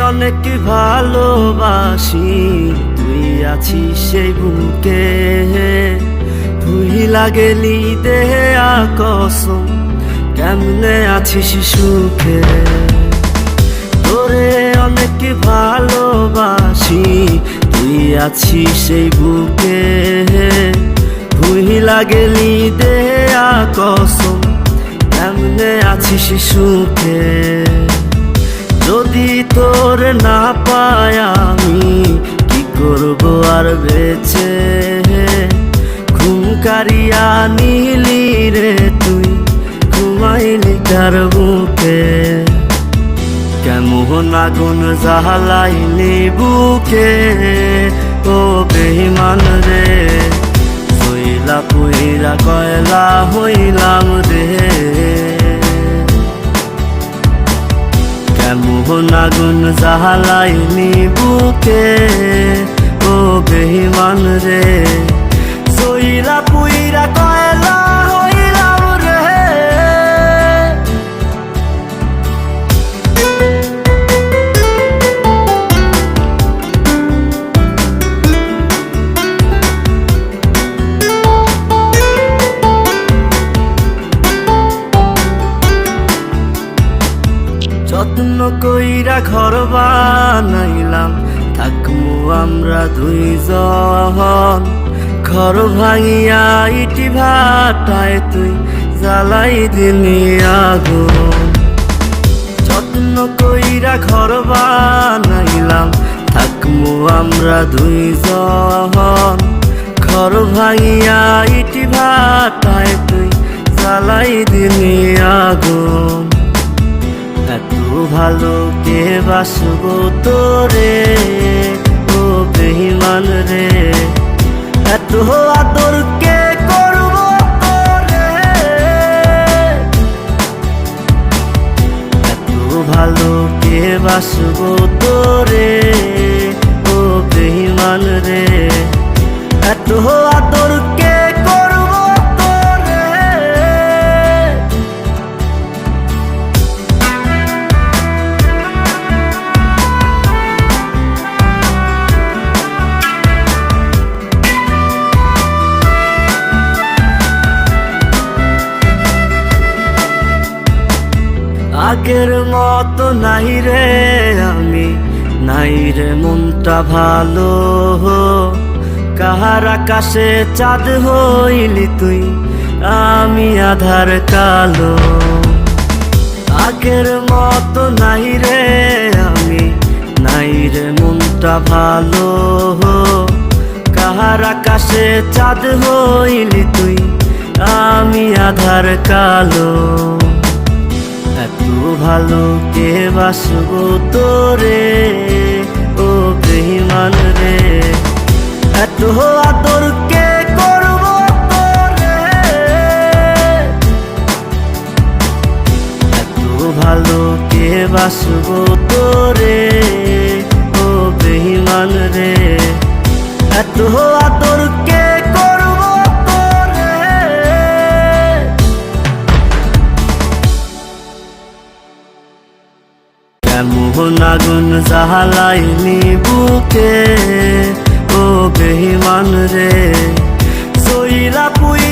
অনেক ভালোবাসি, তুই আছিস সেই বুকে। ভুইলা গেলি দেয়া কসম, কেমনে আছিস সুখে। তোরে অনেক ভালোবাসি, তুই আছিস সেই বুকে। ভুইলা গেলি দেয়া কসম, কেমনে আছিস সুখে। যদি তোর না পাই আমি কি করব আর বেঁচে। ঘুম কারিয়া নিলি রে তুই, ঘুমাইলি কার বুকে। কেমন আগুন জ্বালাইলি বুকে, ও বেঈমান রে। সইলা পুইরা কয়লা হইলাম রে। কেমন আগুন জ্বালাইলি বুকে, ও বেঈমান রে। সইলা পুইরা কয়লা হইলাম রে। যত্ন কইরা ঘর বানাইলাম, থাকমু আমরা দুইজন। ঘর ভাঙিয়া ইটি ভাটায় তুই জ্বালাই দিলি আগুন। যত্ন কইরা ঘর বানাইলাম, থাকমু আমরা দুইজন। ঘর ভাঙিয়া ইটি ভাটায় তুই জ্বালাই দিলি আগুন। এত ভালো কে বাসবো তোরে, ও বেঈমান রে। এত আদর কে করবো তোরে। এত ভালো কে বাসবো তোরে, ও বেঈমান রে। এত আদর কে করবো তোরে। আগের মতো নাই রে আমি, নাই রে মনটা ভালো। কাহার আকাশে চাঁদ হইলি তুই, আমি আধার কালো। আগের মতো নাই রে আমি, নাই রে মনটা ভালো। কাহার আকাশে চাঁদ হইলি তুই, আমি আধার কালো। এত ভালো কে বাসবো তোরে, ও বেঈমান রে। এত আদর কে করবো তোরে। এত ভালো কে বাসবো তোরে, ও বেঈমান রে। এত আদর কে করবো তোরে। কেমন আগুন জ্বালাইলি বুকে, ও বেঈমান রে। সইলা পুই